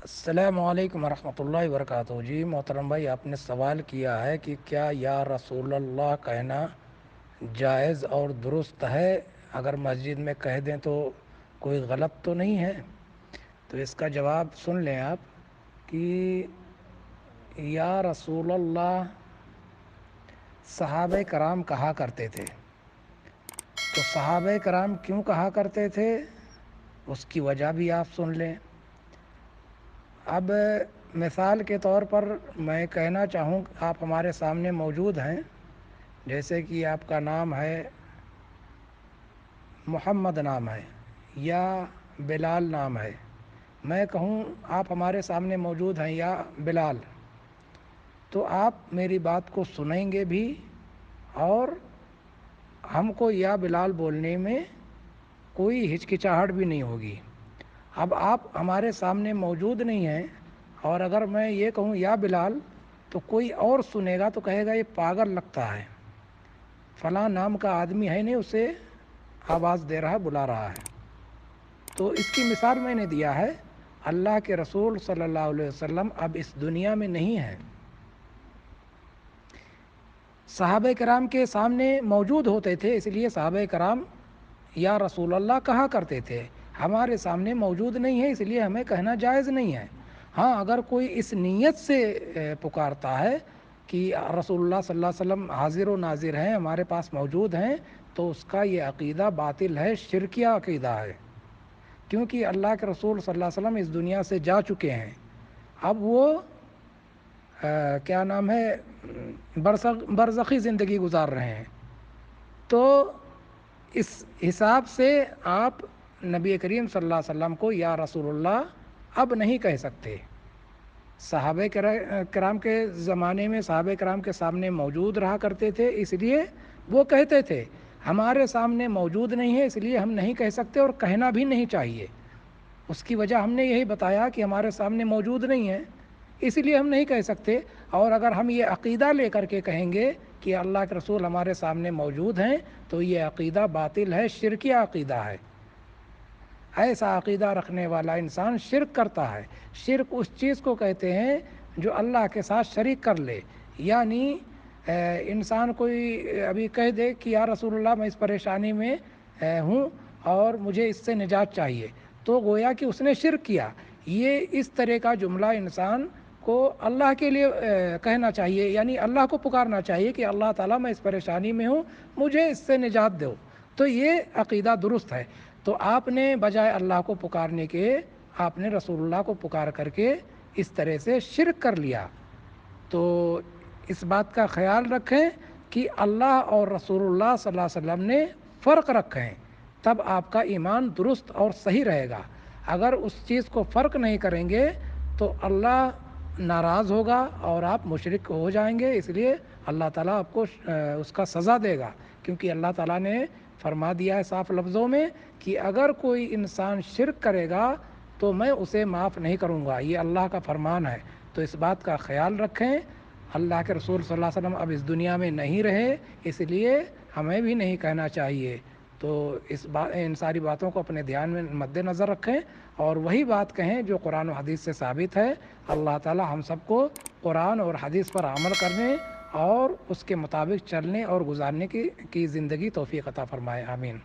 السلام علیکم ورحمۃ اللہ وبرکاتہ۔ جی محترم بھائی، آپ نے سوال کیا ہے کہ کیا یا رسول اللہ کہنا جائز اور درست ہے؟ اگر مسجد میں کہہ دیں تو کوئی غلط تو نہیں ہے؟ تو اس کا جواب سن لیں آپ کہ یا رسول اللہ صحابہ کرام کہا کرتے تھے۔ تو صحابہ کرام کیوں کہا کرتے تھے اس کی وجہ بھی آپ سن لیں۔ اب مثال کے طور پر میں کہنا چاہوں کہ آپ ہمارے سامنے موجود ہیں، جیسے کہ آپ کا نام ہے محمد نام ہے یا بلال نام ہے، میں کہوں آپ ہمارے سامنے موجود ہیں یا بلال، تو آپ میری بات کو سنیں گے بھی اور ہم کو یا بلال بولنے میں کوئی ہچکچاہٹ بھی نہیں ہوگی۔ اب آپ ہمارے سامنے موجود نہیں ہیں اور اگر میں یہ کہوں یا بلال تو کوئی اور سنے گا تو کہے گا یہ پاگل لگتا ہے، فلاں نام کا آدمی ہے نہیں، اسے آواز دے رہا ہے، بلا رہا ہے۔ تو اس کی مثال میں نے دیا ہے۔ اللہ کے رسول صلی اللہ علیہ وسلم اب اس دنیا میں نہیں ہیں۔ صحابہ کرام کے سامنے موجود ہوتے تھے، اس لیے صحابہ کرام یا رسول اللہ کہا کرتے تھے۔ ہمارے سامنے موجود نہیں ہے، اس لیے ہمیں کہنا جائز نہیں ہے۔ ہاں، اگر کوئی اس نیت سے پکارتا ہے کہ رسول اللہ صلی اللہ علیہ وسلم حاضر و ناظر ہیں، ہمارے پاس موجود ہیں، تو اس کا یہ عقیدہ باطل ہے، شرکیہ عقیدہ ہے، کیونکہ اللہ کے رسول صلی اللہ علیہ وسلم اس دنیا سے جا چکے ہیں۔ اب وہ کیا نام ہے برزخی زندگی گزار رہے ہیں۔ تو اس حساب سے آپ نبی کریم صلی اللہ علیہ وسلم کو یا رسول اللہ اب نہیں کہہ سکتے۔ صحابہ کرام کے زمانے میں صحابہ کرام کے سامنے موجود رہا کرتے تھے، اس لیے وہ کہتے تھے۔ ہمارے سامنے موجود نہیں ہے، اس لیے ہم نہیں کہہ سکتے اور کہنا بھی نہیں چاہیے۔ اس کی وجہ ہم نے یہی بتایا کہ ہمارے سامنے موجود نہیں ہے، اس لیے ہم نہیں کہہ سکتے۔ اور اگر ہم یہ عقیدہ لے کر کے کہیں گے کہ اللہ کے رسول ہمارے سامنے موجود ہیں تو یہ عقیدہ باطل ہے، شرکیہ عقیدہ ہے۔ ایسا عقیدہ رکھنے والا انسان شرک کرتا ہے۔ شرک اس چیز کو کہتے ہیں جو اللہ کے ساتھ شریک کر لے، یعنی انسان کوئی ابھی کہہ دے کہ یا رسول اللہ میں اس پریشانی میں ہوں اور مجھے اس سے نجات چاہیے، تو گویا کہ اس نے شرک کیا۔ یہ اس طرح کا جملہ انسان کو اللہ کے لیے کہنا چاہیے، یعنی اللہ کو پکارنا چاہیے کہ اللہ تعالیٰ میں اس پریشانی میں ہوں، مجھے اس سے نجات دو، تو یہ عقیدہ درست ہے۔ تو آپ نے بجائے اللہ کو پکارنے کے آپ نے رسول اللہ کو پکار کر کے اس طرح سے شرک کر لیا۔ تو اس بات کا خیال رکھیں کہ اللہ اور رسول اللہ صلی اللہ علیہ وسلم نے فرق رکھیں، تب آپ کا ایمان درست اور صحیح رہے گا۔ اگر اس چیز کو فرق نہیں کریں گے تو اللہ ناراض ہوگا اور آپ مشرک ہو جائیں گے، اس لیے اللہ تعالیٰ آپ کو اس کا سزا دے گا، کیونکہ اللہ تعالیٰ نے فرما دیا ہے صاف لفظوں میں کہ اگر کوئی انسان شرک کرے گا تو میں اسے معاف نہیں کروں گا، یہ اللہ کا فرمان ہے۔ تو اس بات کا خیال رکھیں۔ اللہ کے رسول صلی اللہ علیہ وسلم اب اس دنیا میں نہیں رہے، اس لیے ہمیں بھی نہیں کہنا چاہیے۔ تو ان ساری باتوں کو اپنے دھیان میں مد نظر رکھیں اور وہی بات کہیں جو قرآن و حدیث سے ثابت ہے۔ اللہ تعالی ہم سب کو قرآن اور حدیث پر عمل کرنے اور اس کے مطابق چلنے اور گزارنے کی زندگی توفیق عطا فرمائے، آمین۔